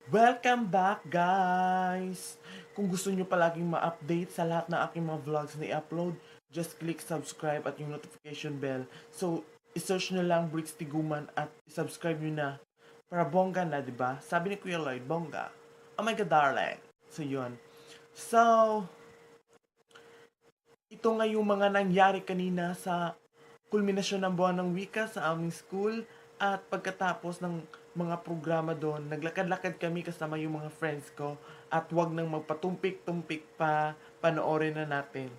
Welcome back, guys! Kung gusto nyo palaging ma-update sa lahat ng aking mga vlogs na i-upload, just click subscribe at yung notification bell. So, isearch nyo lang briickstiguman at subscribe nyo na para bongga na, di ba? Sabi ni Kuya Lloyd, bongga. Oh my God, darling! So, yun. So, ito nga yung mga nangyari kanina sa kulminasyon ng buwan ng wika sa aming school. At pagkatapos ng mga programa doon, naglakad-lakad kami kasama yung mga friends ko. At wag nang magpatumpik-tumpik pa, panoorin na natin.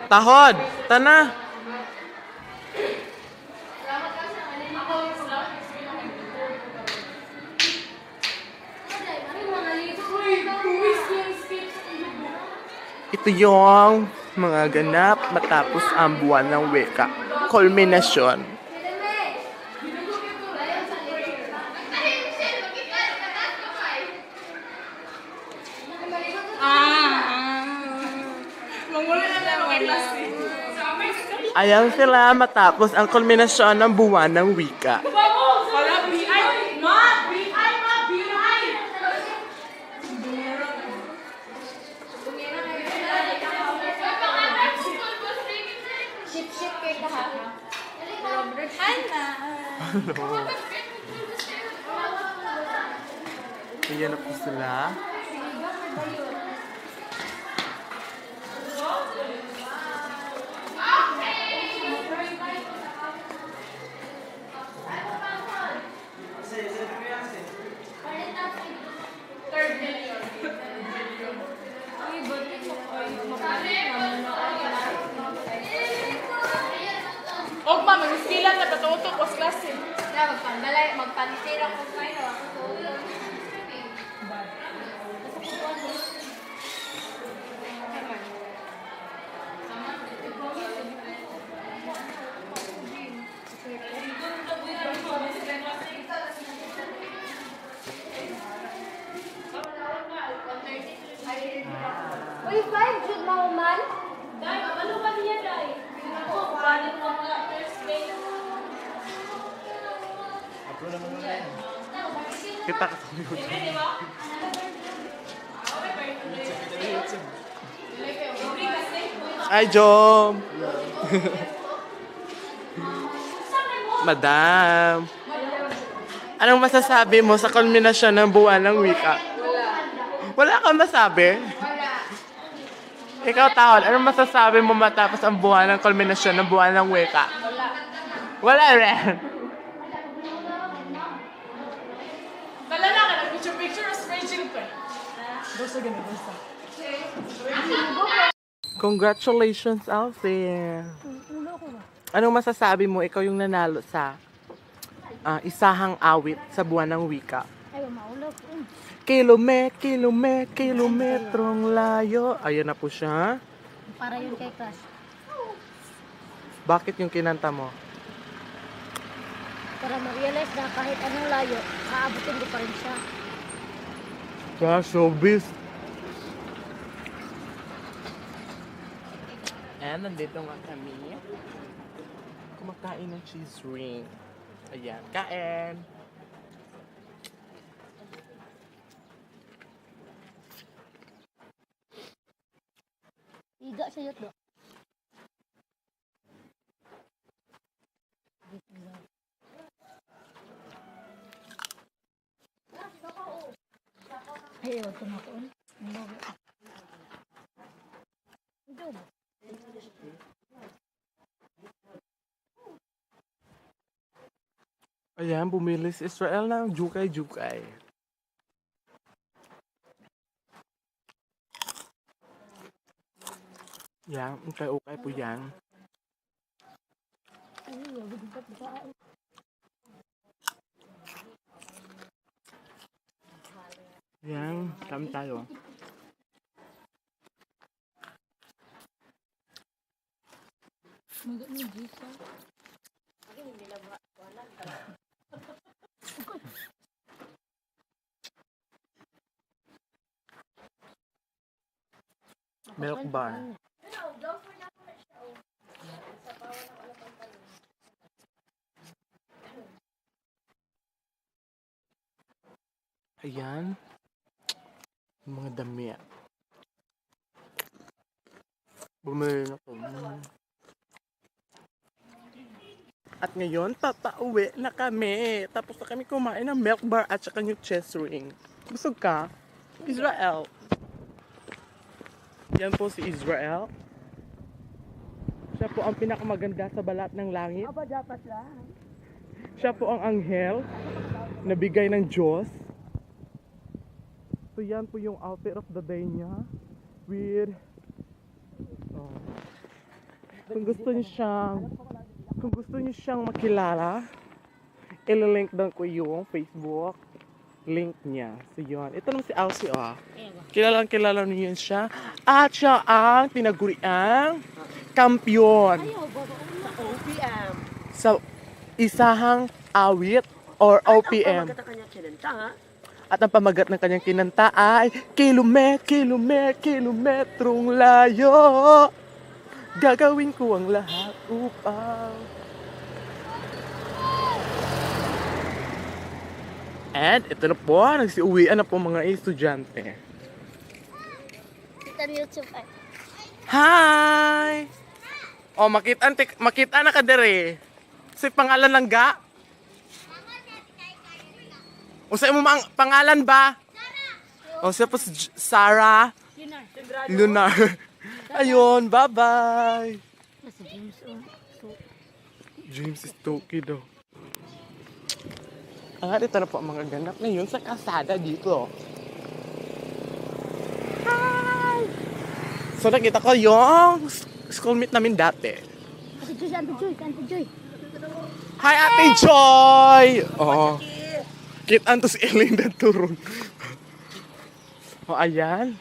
Tahod! Tana! Ito yung mga ganap matapos ang buwan ng Wika. Kulminasyon. Ayan sila matapos ang kulminasyon ng buwan ng Wika. Ayan na po sila. Og ma, mag-iskilan na patuto ko sa klase. Na magpanggalay, magpantira ko kayo. Uy, 5 jud mo man. Dai, ano ba niya dai? Ako, paano mo mga first grade? Kita ka sa YouTube. Di ba? Hi, Jom! Madam! Anong masasabi mo sa kulminasyon ng buwan ng Wika? Wala kang masabi? Ikaw, Tahod, anong masasabi mo matapos ang buwan ng kulminasyon ng buwan ng Wika? Wala rin. Kala na ka, nag-picture as Rachel pa. Basta ganun, basta. Congratulations, Alfie. Anong masasabi mo? Ikaw yung nanalo sa isahang awit sa buwan ng wika. Ayaw, maulog. Kilometrong layo. Ayan na po siya. Para yun kay Crush. Bakit yung kinanta mo? Para ma-realize na kahit anong layo, aabutin ko pa rin siya. Sa showbiz. And nandito nga kami. Kumakain ng cheese ring. Ayan, kain. Iga sa yut do. Ay, wag ko na ko. Ayan, bumili si Israel ng jukay-jukay. Yan, ukay-ukay po yan. Yan, kami tayo. Milk bar. Ayan. Mga damit. Bumili na ko. At ngayon, papauwi na kami. Tapos na kami kumain ng milk bar at saka yung chest ring. Busog ka? Israel. Yan po si Israel. Siya po ang pinakamaganda sa balat ng langit. Aba, dapat lang. Siya po ang anghel na bigay ng Diyos. So yan po yung outfit of the day niya. With kung gusto niyo siyang makilala, ililink down ko yung Facebook link niya. So yun. Ito naman si Elsie, kilala niyo siya. At siya ang tinaguriang kampiyon OPM. sa isahang awit or OPM. At ang pamagat ng kanyang kinanta ay kilometrong layo. Gagawin ko ang lahat upang. And ito na po, nagsiuwian na po mga estudyante. Kita ni YouTube ay. Hi! Oh, makita na ka dere. Si pangalan lang ga? O sa mo pangalan ba? O siya po si Sarah Lunar. Ayun, bye-bye. Nasa James James is Toki daw. Ito na po ang mga ganap ngayon sa kasada dito. Hi! So nakita ko yung schoolmate namin dati. Ate Joy. Hi, Ate Joy! Oh. Kitaan to si Elaine na turun. O, ayan.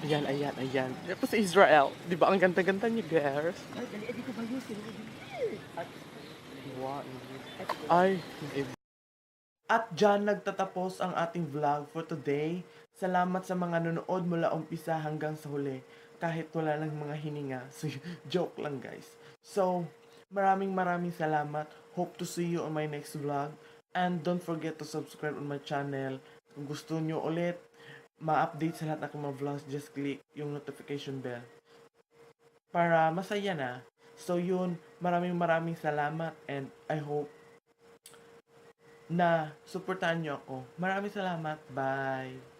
Ayan. Ito si Israel. Di ba ang ganda-ganda niya, girls? Ay, at dyan nagtatapos ang ating vlog for today. Salamat sa mga nanonood mula umpisa hanggang sa huli. Kahit wala lang mga hininga. So, joke lang guys. So, maraming salamat. Hope to see you on my next vlog. And don't forget to subscribe on my channel. Kung gusto nyo ulit ma-update sa lahat ng mga vlogs, just click yung notification bell. Para masaya na. So yun, maraming salamat and I hope na supportahan nyo ako. Maraming salamat. Bye!